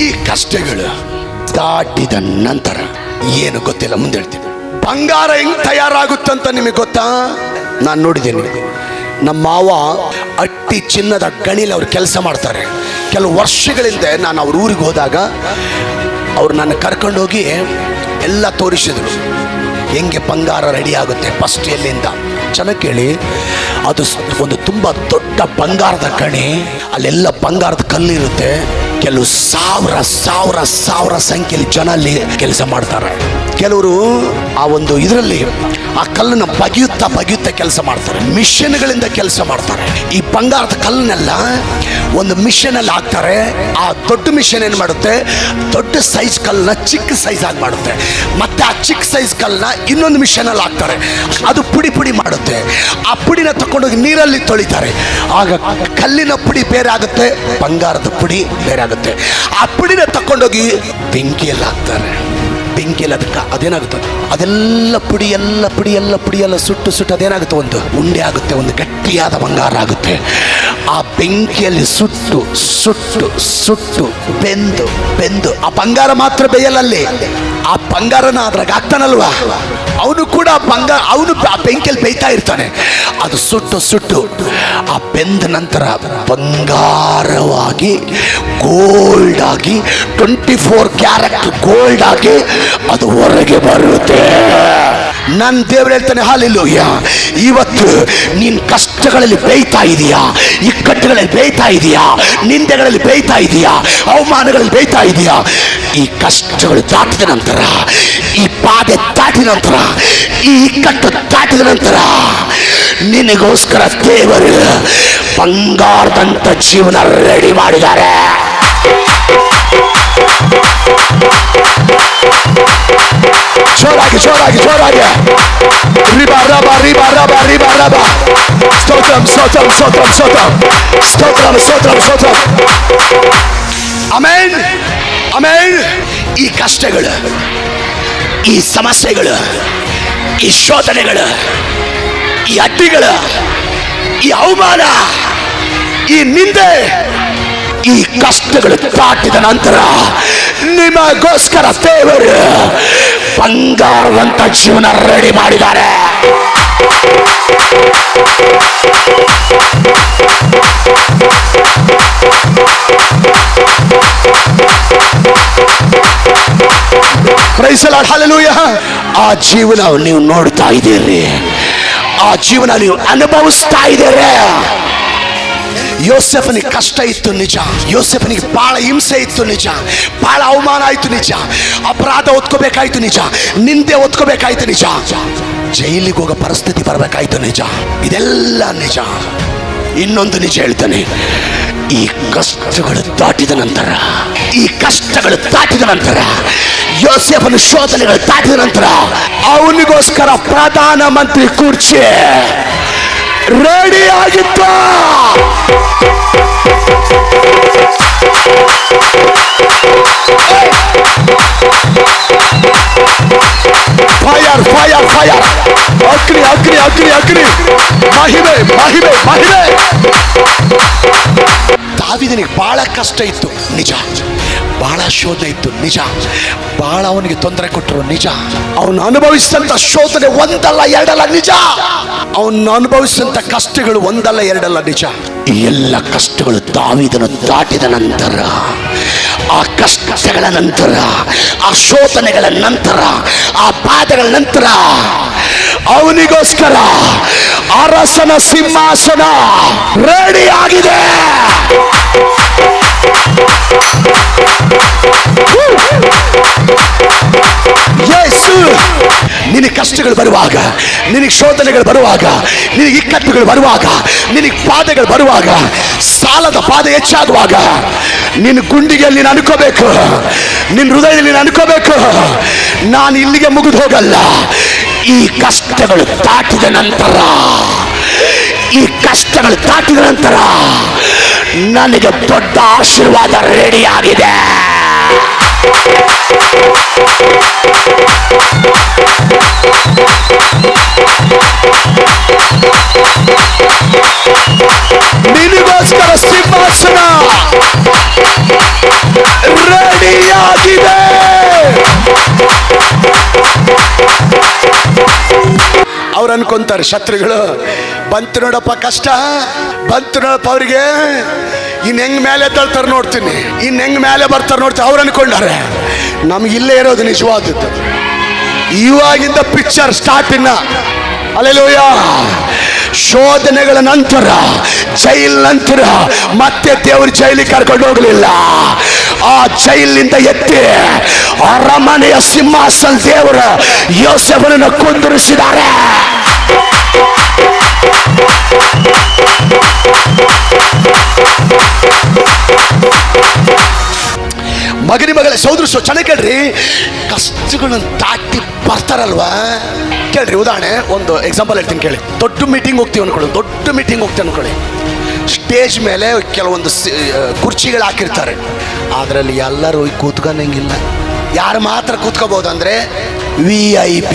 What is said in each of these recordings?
ಈ ಕಷ್ಟಗಳು ದಾಟಿದ ನಂತರ ಏನು ಗೊತ್ತಿಲ್ಲ, ಮುಂದೆ ಹೇಳ್ತೀನಿ. ಬಂಗಾರ ಹೆಂಗ್ ತಯಾರಾಗುತ್ತಂತ ನಿಮಗೆ ಗೊತ್ತಾ? ನಾನು ನೋಡಿದ್ದೇನೆ. ನಮ್ಮ ಮಾವ ಅಟ್ಟಿ ಚಿನ್ನದ ಗಣಿಲಿ ಅವ್ರು ಕೆಲಸ ಮಾಡ್ತಾರೆ. ಕೆಲವು ವರ್ಷಗಳಿಂದ ನಾನು ಅವ್ರ ಊರಿಗೆ ಹೋದಾಗ ಅವ್ರು ನನ್ನ ಕರ್ಕೊಂಡೋಗಿ ಎಲ್ಲ ತೋರಿಸಿದ್ರು, ಹೆಂಗೆ ಬಂಗಾರ ರೆಡಿ ಆಗುತ್ತೆ ಫಸ್ಟ್ ಎಲ್ಲಿಂದ. ಚೆನ್ನಾಗಿ ಕೇಳಿ, ಅದು ಒಂದು ತುಂಬ ದೊಡ್ಡ ಬಂಗಾರದ ಗಣಿ. ಅಲ್ಲೆಲ್ಲ ಬಂಗಾರದ ಕಲ್ಲಿರುತ್ತೆ. ಕೆಲವು ಸಾವಿರ ಸಾವಿರ ಸಾವಿರ ಸಂಖ್ಯೆಯಲ್ಲಿ ಜನ ಅಲ್ಲಿ ಕೆಲಸ ಮಾಡ್ತಾರೆ. ಕೆಲವರು ಆ ಒಂದು ಇದರಲ್ಲಿ ಆ ಕಲ್ಲನ್ನು ಬಗೆಯುತ್ತಾ ಕೆಲಸ ಮಾಡ್ತಾರೆ. ಮಿಷನ್ಗಳಿಂದ ಕೆಲಸ ಮಾಡ್ತಾರೆ. ಈ ಬಂಗಾರದ ಕಲ್ಲನ್ನೆಲ್ಲ ಒಂದು ಮಿಷನ್ ಅಲ್ಲಿ ಹಾಕ್ತಾರೆ. ಆ ದೊಡ್ಡ ಮಿಷನ್ ಏನ್ ಮಾಡುತ್ತೆ, ದೊಡ್ಡ ಸೈಜ್ ಕಲ್ಲನ್ನ ಚಿಕ್ಕ ಸೈಜ್ ಆಗಿ ಮಾಡುತ್ತೆ. ಮತ್ತೆ ಆ ಚಿಕ್ಕ ಸೈಜ್ ಕಲ್ಲನ್ನ ಇನ್ನೊಂದು ಮಿಷನ್ ಅಲ್ಲಿ ಹಾಕ್ತಾರೆ. ಅದು ಪುಡಿ ಪುಡಿ ಮಾಡುತ್ತೆ. ಆ ಪುಡಿನ ತಕೊಂಡೋಗಿ ನೀರಲ್ಲಿ ತೊಳಿತಾರೆ. ಆಗ ಕಲ್ಲಿನ ಪುಡಿ ಬೇರೆ ಆಗುತ್ತೆ, ಬಂಗಾರದ ಪುಡಿ ಬೇರೆ ಆಗುತ್ತೆ. ಆ ಪುಡಿನ ತಕೊಂಡೋಗಿ ಬೆಂಕಿಯಲ್ಲಿ ಹಾಕ್ತಾರೆ. ಬೆಂಕಿಯಲ್ಲಿ ಅದಕ್ಕೆ ಅದೇನಾಗುತ್ತೆ, ಅದೆಲ್ಲ ಪುಡಿ ಎಲ್ಲ ಸುಟ್ಟು ಅದೇನಾಗುತ್ತೆ, ಒಂದು ಉಂಡೆ ಆಗುತ್ತೆ, ಒಂದು ಗಟ್ಟಿಯಾದ ಬಂಗಾರ ಆಗುತ್ತೆ. ಆ ಬೆಂಕಿಯಲ್ಲಿ ಸುಟ್ಟು ಬೆಂದು ಆ ಬಂಗಾರ ಮಾತ್ರ ಬೇಯಲ್ಲಲ್ಲಿ, ಆ ಬಂಗಾರನ ಅದ್ರಾಗ ಹಾಕ್ತಾನಲ್ವಾ, ಅವನು ಕೂಡ ಅವನು ಆ ಬೆಂಕಿಯಲ್ಲಿ ಬೇಯ್ತಾ ಇರ್ತಾನೆ. ಅದು ಸುಟ್ಟು ಆ ಬೆಂದ ನಂತರ ಬಂಗಾರವಾಗಿ ಗೋಲ್ಡ್ ಆಗಿ 24 ಕ್ಯಾರೆಟ್ ಗೋಲ್ಡ್ ಆಗಿ ಅದು ಹೊರಗೆ ಬರುತ್ತೆ. ನನ್ನ ದೇವರು ಹೇಳ್ತಾನೆ, ಹಲ್ಲೆಲೂಯ. ಇವತ್ತು ನೀನ್ ಕಷ್ಟಗಳಲ್ಲಿ ಬೇಯ್ತಾ ಇದೀಯಾ, ಇಕ್ಕಟ್ಟುಗಳಲ್ಲಿ ಬೇಯ್ತಾ ಇದೀಯಾ, ನಿಂದೆಗಳಲ್ಲಿ ಬೇಯ್ತಾ ಇದೀಯಾ, ಅವಮಾನಗಳಲ್ಲಿ ಬೇಯ್ತಾ ಇದೀಯಾ. ಈ ಕಷ್ಟಗಳು ದಾಟಿದ ನಂತರ, ಈ ಬಾಧೆ ದಾಟಿದ ನಂತರ, ಈ ಇಕ್ಕಟ್ಟು ದಾಟಿದ ನಂತರ ನಿನಗೋಸ್ಕರ ದೇವರು ಬಂಗಾರದಂತ ಜೀವನ ರೆಡಿ ಮಾಡಿದ್ದಾರೆ. ಜೋರಾಗಿ ಸ್ತೋತ್ರಂ. ಆಮೆನ್. ಈ ಕಷ್ಟಗಳು, ಈ ಸಮಸ್ಯೆಗಳು, ಈ ಶೋಧನೆಗಳು, ಈ ಅಡ್ಡಿಗಳು, ಈ ಅವಮಾನ, ಈ ನಿಂದೆ, ಈ ಕಷ್ಟಗಳು ದಾಟಿದ ನಂತರ ನಿಮಗೋಸ್ಕರ ದೇವರು ಬಂಗಾರದಂತ ಜೀವನ ರೆಡಿ ಮಾಡಿದ್ದಾರೆ. Praise the lord, hallelujah. ಆ ಜೀವನ ನೀವು ನೋಡ್ತಾ ಇದ್ದೀರಿ, ಆ ಜೀವನ ನೀವು ಅನುಭವಿಸ್ತಾ ಇದ್ದೀರಿ. ಯೋಸೆಫನಿಗೆ ಕಷ್ಟ ಇತ್ತು ನಿಜ, ಯೋಸೆಫನಿಗೆ ಬಹಳ ಹಿಂಸೆ ಇತ್ತು ನಿಜ, ಬಹಳ ಅವಮಾನ ಆಯ್ತು ನಿಜ, ಅಪರಾಧ ಹೊತ್ಕೋಬೇಕಾಯ್ತು ನಿಜ, ನಿಂದೆ ಹೊತ್ಕೋಬೇಕಾಯ್ತು ನಿಜ, ಜೈಲಿಗೆ ಹೋಗೋ ಪರಿಸ್ಥಿತಿ ಬರಬೇಕಾಯ್ತು ನಿಜ. ಇದೆಲ್ಲ ನಿಜ. ಇನ್ನೊಂದು ನಿಜ ಹೇಳ್ತಾನೆ, ಈ ಕಷ್ಟಗಳು ದಾಟಿದ ನಂತರ, ಯೋಸೆಫನ ಶೋಧನೆಗಳು ದಾಟಿದ ನಂತರ ಅವನಿಗೋಸ್ಕರ ಪ್ರಧಾನ ಮಂತ್ರಿ ಕುರ್ಚಿ ರೆಡಿ ಆಗಿತ್ತು. ಫೈರ್ ಅಗ್ನಿ ಮಹಿಮೆ. ದಾವೀದನಿಗೆ ಬಹಳ ಕಷ್ಟ ಇತ್ತು ನಿಜ, ಬಹಳ ಶೋಧನೆ ಇತ್ತು ನಿಜ, ಬಹಳ ಅವನಿಗೆ ತೊಂದರೆ ಕೊಟ್ಟರು ನಿಜ. ಅವನು ಅನುಭವಿಸಿದಂತ ಶೋಧನೆ ಒಂದಲ್ಲ ಎರಡಲ್ಲ ನಿಜ, ಅವನು ಅನುಭವಿಸಿದಂತ ಕಷ್ಟಗಳು ಒಂದಲ್ಲ ಎರಡಲ್ಲ ನಿಜ. ಈ ಎಲ್ಲ ಕಷ್ಟಗಳು ದಾವೀದನು ದಾಟಿದ ನಂತರ, ಆ ಕಷ್ಟಗಳ ನಂತರ, ಆ ಶೋಧನೆಗಳ ನಂತರ, ಆ ಬಾಧೆಗಳ ನಂತರ ಅವನಿಗೋಸ್ಕರ ಅರಸನ ಸಿಂಹಾಸನ ರೆಡಿ ಆಗಿದೆ. ಯೇಸು, ನಿನಗೆ ಕಷ್ಟಗಳು ಬರುವಾಗ, ನಿನಗೆ ಶೋಧನೆಗಳು ಬರುವಾಗ, ನಿನಗೆ ಇಕ್ಕಟ್ಟುಗಳು ಬರುವಾಗ, ನಿನಗೆ ಬಾಧೆಗಳು ಬರುವಾಗ, ಸಾಲದ ಬಾಧೆ ಹೆಚ್ಚಾಗುವಾಗ ನಿನ್ನ ಗುಂಡಿಗೆಯಲ್ಲಿ ನೀನು ಅನ್ಕೋಬೇಕು, ನಿನ್ನ ಹೃದಯದಲ್ಲಿ ನೀನು ಅನ್ಕೋಬೇಕು, ನಾನು ಇಲ್ಲಿಗೆ ಮುಗಿದು ಹೋಗಲ್ಲ. ಈ ಕಷ್ಟಗಳು ದಾಟಿದ ನಂತರ ನನಗೆ ದೊಡ್ಡ ಆಶೀರ್ವಾದ ರೆಡಿ ಆಗಿದೆ. ನಿನಗೋಸ್ಕರ ಸಿಂಹಾಸನ ರೆಡಿಯಾಗಿದೆ. ಅವ್ರು ಅನ್ಕೊಂತಾರೆ ಶತ್ರುಗಳು, ಬಂತು ನೋಡಪ್ಪ ಕಷ್ಟ, ಬಂತು ನೋಡಪ್ಪ ಅವ್ರಿಗೆ, ಇನ್ ಹೆಂಗ್ ಮೇಲೆ ತಳ್ತಾರೆ ನೋಡ್ತೀನಿ, ಇನ್ ಹೆಂಗ್ ಮೇಲೆ ಬರ್ತಾರೆ ನೋಡ್ತೀನಿ. ಅವ್ರು ಅನ್ಕೊಂಡಾರೆ. ನಮ್ಗೆ ಇಲ್ಲೇ ಇರೋದು ನಿಜವಾದದ್ದು. ಇವಾಗಿಂದ ಪಿಕ್ಚರ್ ಸ್ಟಾರ್ಟ್. ಇನ್ನ ಹಲ್ಲೆಲೂಯ. ಶೋಧನೆಗಳ ನಂತರ, ಜೈಲ್ ನಂತರ ಮತ್ತೆ ದೇವರು ಜೈಲಿಗೆ ಕರ್ಕೊಂಡು ಹೋಗಲಿಲ್ಲ. ಆ ಜೈಲಿನಿಂದ ಎತ್ತಿ ಅರಮನೆಯ ಸಿಂಹಾಸನ ದೇವರ ಯೋಸೇಫನನ್ನು ಕುಂದಿರಿಸಿದ್ದಾರೆ. ಮಗನೇ ಸೋದರ ಚೆನ್ನಾಗಿ ಕೇಳ್ರಿ. ಕಷ್ಟಗಳನ್ನು ದಾಟಿ ಬರ್ತಾರಲ್ವಾ, ಕೇಳ್ರಿ. ಉದಾಹರಣೆ ಒಂದು ಎಕ್ಸಾಂಪಲ್ ಹೇಳ್ತೀನಿ ಕೇಳಿ. ದೊಡ್ಡ ಮೀಟಿಂಗ್ ಹೋಗ್ತೀವಿ ಅನ್ಕೊಳ್ಳಿ. ಸ್ಟೇಜ್ ಮೇಲೆ ಕೆಲವೊಂದು ಕುರ್ಚಿಗಳು ಹಾಕಿರ್ತಾರೆ. ಅದರಲ್ಲಿ ಎಲ್ಲರೂ ಕೂತ್ಕೊಂಡಂಗಿಲ್ಲ. ಯಾರು ಮಾತ್ರ ಕೂತ್ಕೋಬಹುದು ಅಂದ್ರೆ VIP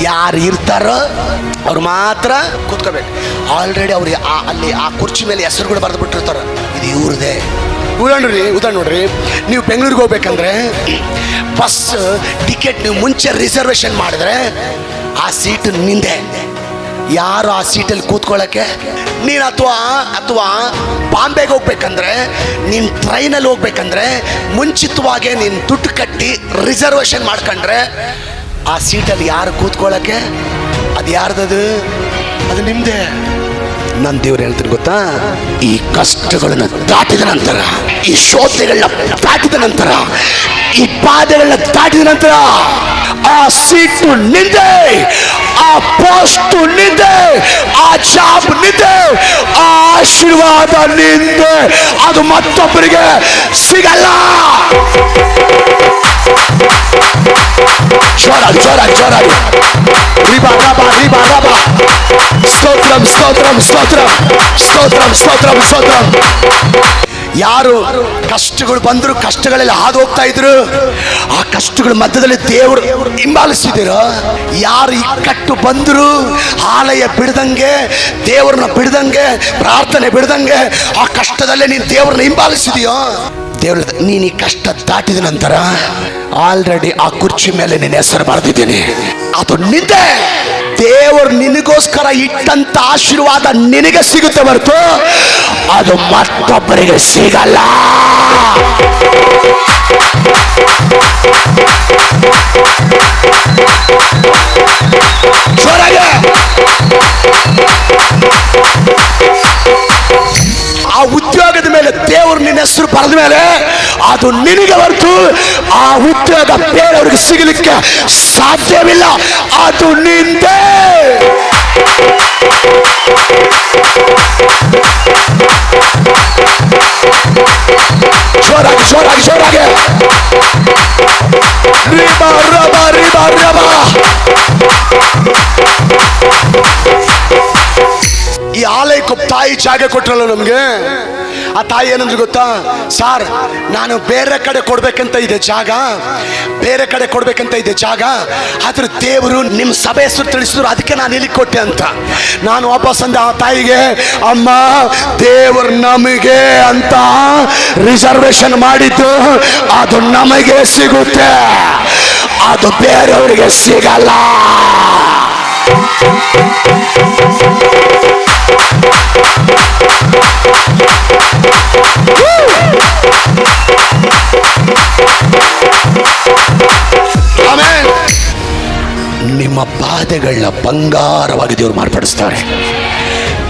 ಯಾರು ಇರ್ತಾರೋ ಅವ್ರು ಮಾತ್ರ ಕೂತ್ಕೋಬೇಕು. ಆಲ್ರೆಡಿ ಅವ್ರು ಅಲ್ಲಿ ಆ ಕುರ್ಚಿ ಮೇಲೆ ಹೆಸರುಗಳು ಬರೆದು ಬಿಟ್ಟಿರ್ತಾರೆ, ಇದು ಇವ್ರದೇ. ಉದಾಹರಣೆ ನೋಡ್ರಿ, ನೀವು ಬೆಂಗಳೂರಿಗೆ ಹೋಗ್ಬೇಕಂದ್ರೆ ಬಸ್ ಟಿಕೆಟ್ ನೀವು ಮುಂಚೆ ರಿಸರ್ವೇಶನ್ ಮಾಡಿದ್ರೆ ಆ ಸೀಟ್ ನಿಂದೆ. ಯಾರು ಆ ಸೀಟಲ್ಲಿ ಕೂತ್ಕೊಳ್ಳೋಕ್ಕೆ ನೀನು ಅಥವಾ ಬಾಂಬೆಗೆ ಹೋಗ್ಬೇಕಂದ್ರೆ, ನೀನು ಟ್ರೈನಲ್ಲಿ ಹೋಗ್ಬೇಕಂದ್ರೆ ಮುಂಚಿತವಾಗಿ ನೀನು ದುಡ್ಡು ಕಟ್ಟಿ ರಿಸರ್ವೇಶನ್ ಮಾಡ್ಕೊಂಡ್ರೆ ಆ ಸೀಟಲ್ಲಿ ಯಾರು ಕೂತ್ಕೊಳ್ಳೋಕ್ಕೆ ಅದು ಯಾರ್ದದು? ಅದು ನಿಮ್ದೆ. ನನ್ನ ದೇವ್ರು ಹೇಳ್ತೀನಿ ಗೊತ್ತಾ, ಈ ಕಷ್ಟಗಳನ್ನು ದಾಟಿದ ನಂತರ, ಈ ಶೋಧನೆಗಳನ್ನ ದಾಟಿದ ನಂತರ, ಈ ಬಾಧೆಗಳನ್ನ ದಾಟಿದ ನಂತರ ಆ ಸೀಟು ನಿಂದೆ, ಆ ಪೋಸ್ಟ್ ನಿಂದೆ, ಆ ಜಾಬ್ ನಿಂದೆ, ಆ ಆಶೀರ್ವಾದ ನಿಂದೆ. ಅದು ಮತ್ತೊಬ್ಬರಿಗೆ ಸಿಗಲ್ಲ. ಜೋರಾಗಿ ಸ್ತೋತ್ರಂ. ಯಾರು ಕಷ್ಟಗಳು ಬಂದ್ರು, ಕಷ್ಟಗಳೆಲ್ಲ ಹಾದು ಹೋಗ್ತಾ ಇದ್ರು, ಆ ಕಷ್ಟಗಳ ಮಧ್ಯದಲ್ಲಿ ದೇವರು ಹಿಂಬಾಲಿಸಿದಿರೋ. ಯಾರು ಇಕ್ಕಟ್ಟು ಬಂದ್ರು, ಆಲಯ ಬಿಡದಂಗೆ, ದೇವರನ್ನ ಬಿಡದಂಗೆ, ಪ್ರಾರ್ಥನೆ ಬಿಡದಂಗೆ ಆ ಕಷ್ಟದಲ್ಲೇ ನೀನು ದೇವರನ್ನ ಹಿಂಬಾಲಿಸಿದೆಯೋ, ದೇವ್ರ ನೀನು ಈ ಕಷ್ಟ ದಾಟಿದ ನಂತರ ಆಲ್ರೆಡಿ ಆ ಕುರ್ಚಿ ಮೇಲೆ ನಿನ್ನ ಹೆಸರು ಬರೆದಿದ್ದೀನಿ. ಅದು ನಿಂದೆ. ದೇವರು ನಿನಗೋಸ್ಕರ ಇಟ್ಟಂತ ಆಶೀರ್ವಾದ ನಿನಗೆ ಸಿಗುತ್ತೆ ಹೊರತು ಅದು ಮತ್ತೊಬ್ಬರಿಗೆ ಸಿಗಲ್ಲ. ಆ ಉದ್ಯೋಗದ ಮೇಲೆ ದೇವರು ನಿನ್ನ ಹೆಸರು ಬರೆದ ಮೇಲೆ ಅದು ನಿನಗೆ ಹೊರತು ಆ ಉದ್ಯೋಗ ಬೇರೆಯವ್ರಿಗೆ ಸಿಗಲಿಕ್ಕೆ ಸಾಧ್ಯವಿಲ್ಲ. ಅದು ನಿಂದೆ. ಜೋರಾಗಿ ಈ ಆಲಯಕ್ಕೆ ತಾಯಿ ಜಾಗ ಕೊಟ್ರಲ್ಲ ನಮ್ಗೆ. ಆ ತಾಯಿ ಏನಂದ್ರೆ ಗೊತ್ತಾ, ಸಾರ್ ನಾನು ಬೇರೆ ಕಡೆ ಕೊಡ್ಬೇಕಂತ ಇದೆ ಜಾಗ, ಆದ್ರೆ ದೇವರು ನಿಮ್ಮ ಸಭೆ ಹೆಸರು ತಿಳಿಸಿದ್ರು, ಅದಕ್ಕೆ ನಾನು ಇಲ್ಲಿ ಕೊಟ್ಟೆ ಅಂತ. ನಾನು ವಾಪಸ್ ಅಂದೆ ಆ ತಾಯಿಗೆ, ಅಮ್ಮ ದೇವರು ನಮಗೆ ಅಂತ ರಿಸರ್ವೇಶನ್ ಮಾಡಿದ್ದು ಅದು ನಮಗೆ ಸಿಗುತ್ತೆ, ಅದು ಬೇರೆಯವರಿಗೆ ಸಿಗಲ್ಲ. ನಿಮ್ಮ ಬಾಧೆಗಳನ್ನ ಬಂಗಾರವಾಗಿ ದೇವರು ಮಾರ್ಪಡಿಸ್ತಾರೆ.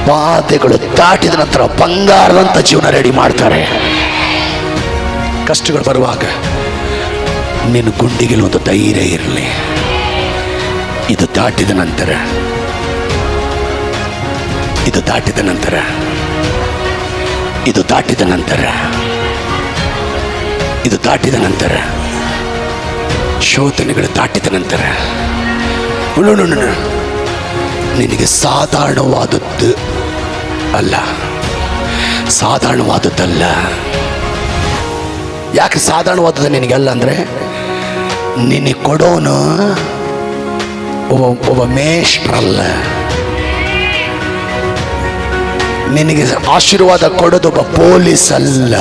ಬಾಧೆಗಳು ದಾಟಿದ ನಂತರ ಬಂಗಾರದಂತ ಜೀವನ ರೆಡಿ ಮಾಡ್ತಾರೆ. ಕಷ್ಟಗಳು ಬರುವಾಗ ನಿನ್ನ ಗುಂಡಿಗೆ ಒಂದು ಧೈರ್ಯ ಇರಲಿ. ಇದು ದಾಟಿದ ನಂತರ ಶೋಧನೆಗಳು ದಾಟಿದ ನಂತರ ನಿನಗೆ ಸಾಧಾರಣವಾದದ್ದಲ್ಲ. ಯಾಕೆ ಸಾಧಾರಣವಾದದ್ದು ನಿನಗಲ್ಲ ಅಂದ್ರೆ, ನಿನಗೆ ಕೊಡೋನು ಒಬ್ಬ ಮೇಷ್ಟ್ರಲ್ಲ, ನಿನಗೆ ಆಶೀರ್ವಾದ ಕೊಡೋದೊಬ್ಬ ಪೊಲೀಸ್ ಅಲ್ಲ,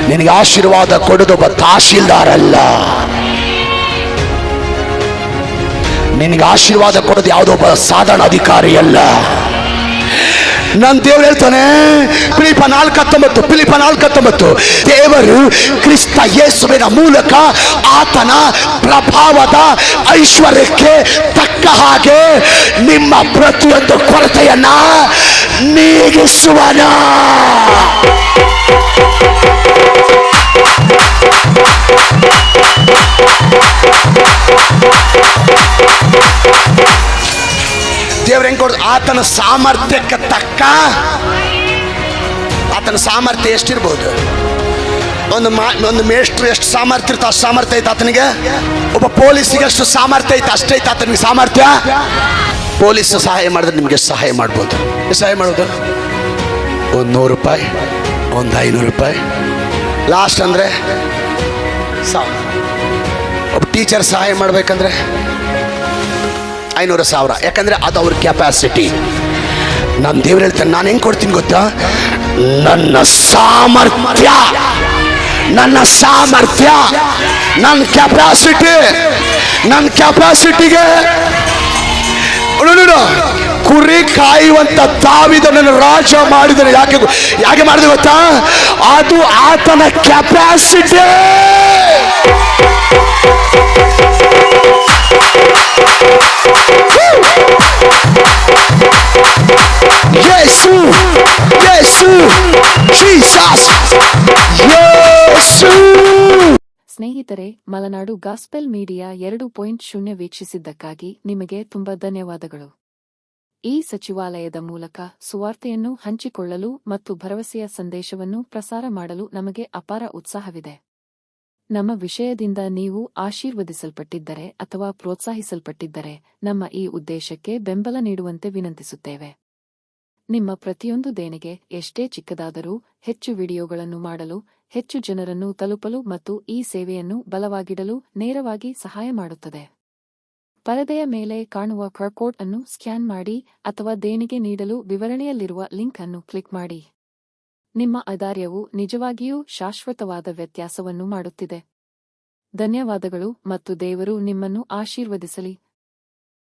ನಿನಗೆ ಆಶೀರ್ವಾದ ಕೊಡೋದೊಬ್ಬ ತಹಶೀಲ್ದಾರ್ ಅಲ್ಲ, ನಿನಗೆ ಆಶೀರ್ವಾದ ಕೊಡೋದು ಯಾವುದೊಬ್ಬ ಸಾಧಾರಣ ಅಧಿಕಾರಿ ಅಲ್ಲ. ನನ್ನ ದೇವರು ಹೇಳ್ತಾನೆ ಫಿಲಿಪ್ಪ 4:19 ದೇವರು ಕ್ರಿಸ್ತ ಯೇಸುವಿನ ಮೂಲಕ ಆತನ ಪ್ರಭಾವದ ಐಶ್ವರ್ಯಕ್ಕೆ ತಕ್ಕ ಹಾಗೆ ನಿಮ್ಮ ಪ್ರತಿಯೊಂದು ಕೊರತೆಯನ್ನ ನೀಗಿಸುವನ. ದೇವ್ರ ಹೆಂಗ್ ಕೊಡ, ಆತನ ಸಾಮರ್ಥ್ಯಕ್ಕೆ ತಕ್ಕ. ಆತನ ಸಾಮರ್ಥ್ಯ ಎಷ್ಟಿರ್ಬೋದು? ಒಂದು ಮೇಷ್ಟ್ರು ಎಷ್ಟು ಸಾಮರ್ಥ್ಯ ಇರ್ತ ಅಷ್ಟು ಸಾಮರ್ಥ್ಯ ಐತೆ ಆತನಿಗೆ. ಒಬ್ಬ ಪೊಲೀಸಿಗೆ ಎಷ್ಟು ಸಾಮರ್ಥ್ಯ ಐತೆ ಅಷ್ಟೈತೆ ಆತನಿಗೆ ಸಾಮರ್ಥ್ಯ. ಪೊಲೀಸ್ ಸಹಾಯ ಮಾಡಿದ್ರೆ ನಿಮ್ಗೆ ಎಷ್ಟು ಸಹಾಯ ಮಾಡ್ಬೋದು? ಎಷ್ಟು ಸಹಾಯ ಮಾಡೋದು? ಒಂದು 100 ರೂಪಾಯಿ, ಒಂದು 500 ರೂಪಾಯಿ, ಲಾಸ್ಟ್ ಅಂದ್ರೆ 1000. ಒಬ್ಬ ಟೀಚರ್ ಸಹಾಯ ಮಾಡ್ಬೇಕಂದ್ರೆ 500,000. ಯಾಕಂದ್ರೆ ಅದು ಅವ್ರ ಕೆಪಾಸಿಟಿ. ನನ್ನ ದೇವ್ರು ಹೇಳ್ತಾನೆ, ನಾನು ಹೆಂಗ್ ಕೊಡ್ತೀನಿ ಗೊತ್ತಾ? ನನ್ನ ಸಾಮರ್ಥ್ಯ, ನನ್ನ ಕೆಪಾಸಿಟಿಗೆ. ಕುರಿ ಕಾಯುವಂತ ದಾವೀದನನ್ನು ರಾಜ ಮಾಡಿದರೆ ಯಾಕೆ ಮಾಡಿದೆ ಗೊತ್ತಾ? ಅದು ಆತನ ಕೆಪಾಸಿಟಿ. ಯೇಸು, ಜೀಸಸ್, ಯೇಸು. ಸ್ನೇಹಿತರೆ, ಮಲೆನಾಡು ಗಾಸ್ಪೆಲ್ ಮೀಡಿಯಾ 2.0 ವೀಕ್ಷಿಸಿದ್ದಕ್ಕಾಗಿ ನಿಮಗೆ ತುಂಬಾ ಧನ್ಯವಾದಗಳು. ಈ ಸಚಿವಾಲಯದ ಮೂಲಕ ಸುವಾರ್ತೆಯನ್ನು ಹಂಚಿಕೊಳ್ಳಲು ಮತ್ತು ಭರವಸೆಯ ಸಂದೇಶವನ್ನು ಪ್ರಸಾರ ಮಾಡಲು ನಮಗೆ ಅಪಾರ ಉತ್ಸಾಹವಿದೆ. ನಮ್ಮ ವಿಷಯದಿಂದ ನೀವು ಆಶೀರ್ವದಿಸಲ್ಪಟ್ಟಿದ್ದರೆ ಅಥವಾ ಪ್ರೋತ್ಸಾಹಿಸಲ್ಪಟ್ಟಿದ್ದರೆ ನಮ್ಮ ಈ ಉದ್ದೇಶಕ್ಕೆ ಬೆಂಬಲ ನೀಡುವಂತೆ ವಿನಂತಿಸುತ್ತೇವೆ. ನಿಮ್ಮ ಪ್ರತಿಯೊಂದು ದೇಣಿಗೆ, ಎಷ್ಟೇ ಚಿಕ್ಕದಾದರೂ, ಹೆಚ್ಚು ವಿಡಿಯೋಗಳನ್ನು ಮಾಡಲು, ಹೆಚ್ಚು ಜನರನ್ನು ತಲುಪಲು ಮತ್ತು ಈ ಸೇವೆಯನ್ನು ಬಲವಾಗಿಡಲು ನೇರವಾಗಿ ಸಹಾಯ ಮಾಡುತ್ತದೆ. ಪರದೆಯ ಮೇಲೆ ಕಾಣುವ QR ಕೋಡ್ ಅನ್ನು ಸ್ಕ್ಯಾನ್ ಮಾಡಿ ಅಥವಾ ದೇಣಿಗೆ ನೀಡಲು ವಿವರಣೆಯಲ್ಲಿರುವ ಲಿಂಕ್ ಅನ್ನು ಕ್ಲಿಕ್ ಮಾಡಿ. ನಿಮ್ಮ ಔದಾರ್ಯವು ನಿಜವಾಗಿಯೂ ಶಾಶ್ವತವಾದ ವ್ಯತ್ಯಾಸವನ್ನು ಮಾಡುತ್ತಿದೆ. ಧನ್ಯವಾದಗಳು ಮತ್ತು ದೇವರು ನಿಮ್ಮನ್ನು ಆಶೀರ್ವದಿಸಲಿ.